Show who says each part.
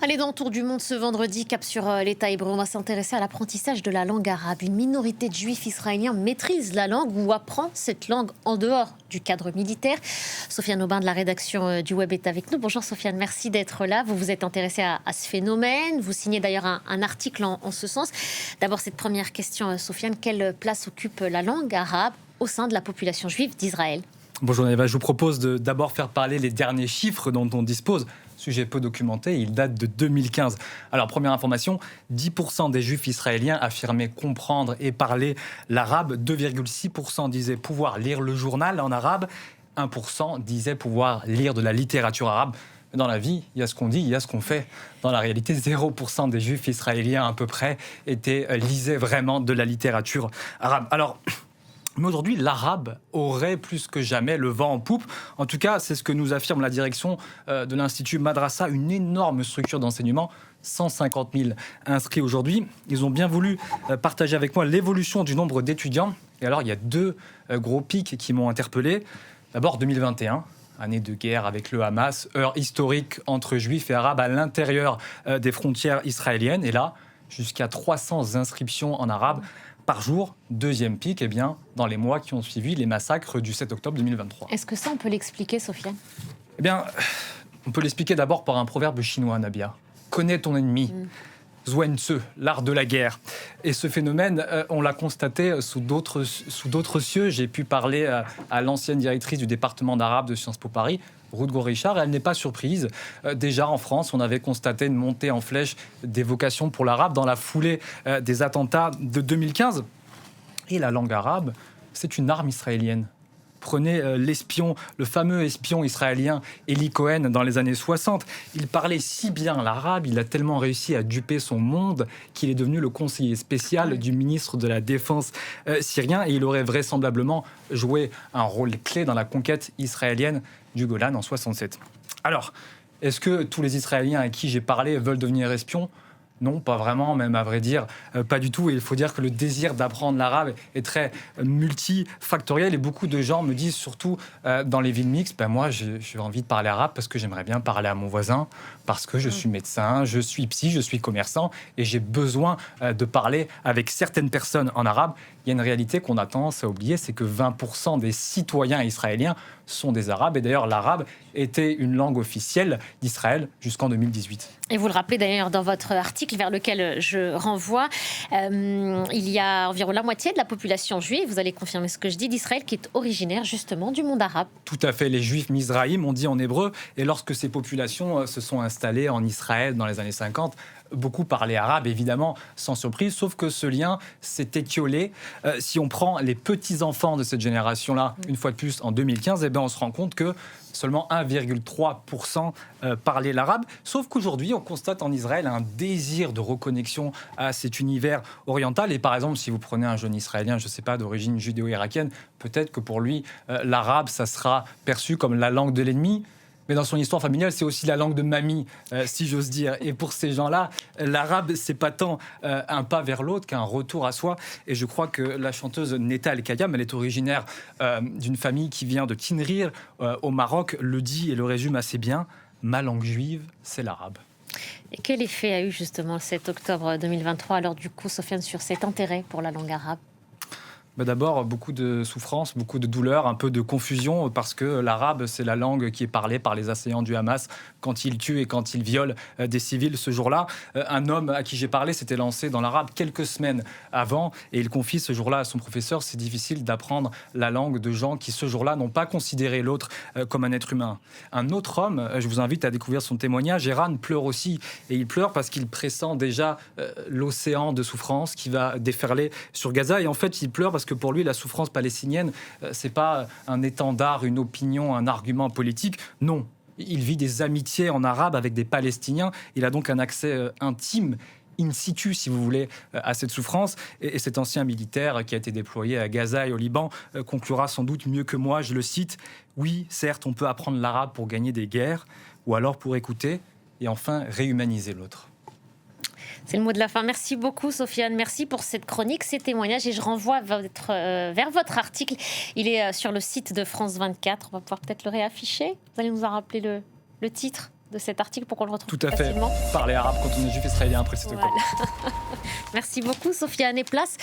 Speaker 1: Allez, dans le tour du monde ce vendredi, cap sur l'État hébreu, on va s'intéresser à l'apprentissage de la langue arabe. Une minorité de juifs israéliens maîtrise la langue ou apprend cette langue en dehors du cadre militaire. Sofiane Aubin de la rédaction du Web est avec nous. Bonjour Sofiane, merci d'être là. Vous vous êtes intéressé à ce phénomène. Vous signez d'ailleurs un article en ce sens. D'abord, cette première question, Sofiane, quelle place occupe la langue arabe au sein de la population juive d'Israël ?
Speaker 2: Bonjour Eva, je vous propose de d'abord faire parler les derniers chiffres dont on dispose. Sujet peu documenté, il date de 2015. Alors, première information, 10% des juifs israéliens affirmaient comprendre et parler l'arabe, 2,6% disaient pouvoir lire le journal en arabe, 1% disaient pouvoir lire de la littérature arabe. Dans la vie, il y a ce qu'on dit, il y a ce qu'on fait. Dans la réalité, 0% des juifs israéliens à peu près lisaient vraiment de la littérature arabe. Alors, mais aujourd'hui, l'arabe aurait plus que jamais le vent en poupe. En tout cas, c'est ce que nous affirme la direction de l'Institut Madrasa, une énorme structure d'enseignement, 150 000 inscrits aujourd'hui. Ils ont bien voulu partager avec moi l'évolution du nombre d'étudiants. Et alors, il y a deux gros pics qui m'ont interpellé. D'abord, 2021. Année de guerre avec le Hamas, heure historique entre juifs et arabes à l'intérieur des frontières israéliennes. Et là, jusqu'à 300 inscriptions en arabe par jour. Deuxième pic, dans les mois qui ont suivi les massacres du 7 octobre 2023.
Speaker 1: Est-ce que ça, on peut l'expliquer, Sofiane ?
Speaker 2: On peut l'expliquer d'abord par un proverbe chinois, Nabia. Connais ton ennemi. Zwen Tse, l'art de la guerre. Et ce phénomène, on l'a constaté sous d'autres cieux. J'ai pu parler à l'ancienne directrice du département d'arabe de Sciences Po Paris, Ruth Gorichard, et elle n'est pas surprise. Déjà en France, on avait constaté une montée en flèche des vocations pour l'arabe dans la foulée des attentats de 2015. Et la langue arabe, c'est une arme israélienne. Prenez le fameux espion israélien Eli Cohen dans les années 60. Il parlait si bien l'arabe, il a tellement réussi à duper son monde qu'il est devenu le conseiller spécial du ministre de la Défense syrien, et il aurait vraisemblablement joué un rôle clé dans la conquête israélienne du Golan en 67. Alors, est-ce que tous les Israéliens à qui j'ai parlé veulent devenir espions ? Non, pas vraiment, même à vrai dire, pas du tout. Et il faut dire que le désir d'apprendre l'arabe est très multifactoriel. Et beaucoup de gens me disent, surtout dans les villes mixtes, moi j'ai envie de parler arabe parce que j'aimerais bien parler à mon voisin, parce que je suis médecin, je suis psy, je suis commerçant et j'ai besoin de parler avec certaines personnes en arabe. Il y a une réalité qu'on a tendance à oublier, c'est que 20% des citoyens israéliens sont des arabes. Et d'ailleurs, l'arabe était une langue officielle d'Israël jusqu'en 2018.
Speaker 1: Et vous le rappelez d'ailleurs dans votre article vers lequel je renvoie, il y a environ la moitié de la population juive, vous allez confirmer ce que je dis, d'Israël, qui est originaire justement du monde arabe.
Speaker 2: Tout à fait, les juifs Mizraïm, on dit en hébreu. Et lorsque ces populations se sont installées en Israël dans les années 50, beaucoup parlaient arabe, évidemment, sans surprise, sauf que ce lien s'est étiolé. Si on prend les petits-enfants de cette génération-là, une fois de plus, en 2015, on se rend compte que seulement 1,3% parlaient l'arabe. Sauf qu'aujourd'hui, on constate en Israël un désir de reconnexion à cet univers oriental. Et par exemple, si vous prenez un jeune Israélien, je ne sais pas, d'origine judéo-irakienne, peut-être que pour lui, l'arabe, ça sera perçu comme la langue de l'ennemi. Mais dans son histoire familiale, c'est aussi la langue de mamie, si j'ose dire. Et pour ces gens-là, l'arabe, c'est pas tant un pas vers l'autre qu'un retour à soi. Et je crois que la chanteuse Netta El-Kayam, elle est originaire d'une famille qui vient de Tinrir, au Maroc, le dit et le résume assez bien. Ma langue juive, c'est l'arabe.
Speaker 1: Et quel effet a eu justement le 7 octobre 2023, alors du coup, Sofiane, sur cet intérêt pour la langue arabe ?
Speaker 2: D'abord, beaucoup de souffrance, beaucoup de douleur, un peu de confusion, parce que l'arabe, c'est la langue qui est parlée par les assaillants du Hamas quand ils tuent et quand ils violent des civils ce jour-là. Un homme à qui j'ai parlé s'était lancé dans l'arabe quelques semaines avant, et il confie ce jour-là à son professeur, c'est difficile d'apprendre la langue de gens qui, ce jour-là, n'ont pas considéré l'autre comme un être humain. Un autre homme, je vous invite à découvrir son témoignage, Eran pleure aussi, et il pleure parce qu'il pressent déjà l'océan de souffrance qui va déferler sur Gaza, et en fait, il pleure parce que pour lui, la souffrance palestinienne, c'est pas un étendard, une opinion, un argument politique. Non, il vit des amitiés en arabe avec des Palestiniens. Il a donc un accès intime, in situ, si vous voulez, à cette souffrance. Et cet ancien militaire qui a été déployé à Gaza et au Liban conclura sans doute mieux que moi, je le cite, « Oui, certes, on peut apprendre l'arabe pour gagner des guerres, ou alors pour écouter et enfin réhumaniser l'autre. »
Speaker 1: C'est le mot de la fin. Merci beaucoup, Sofiane. Merci pour cette chronique, ces témoignages. Et je renvoie vers votre article. Il est sur le site de France 24. On va pouvoir peut-être le réafficher. Vous allez nous en rappeler le titre de cet article pour qu'on le retrouve
Speaker 2: Tout à fait.
Speaker 1: facilement.
Speaker 2: Parler arabe quand on est juif israélien après le site.
Speaker 1: Voilà. Merci beaucoup, Sofiane. Et place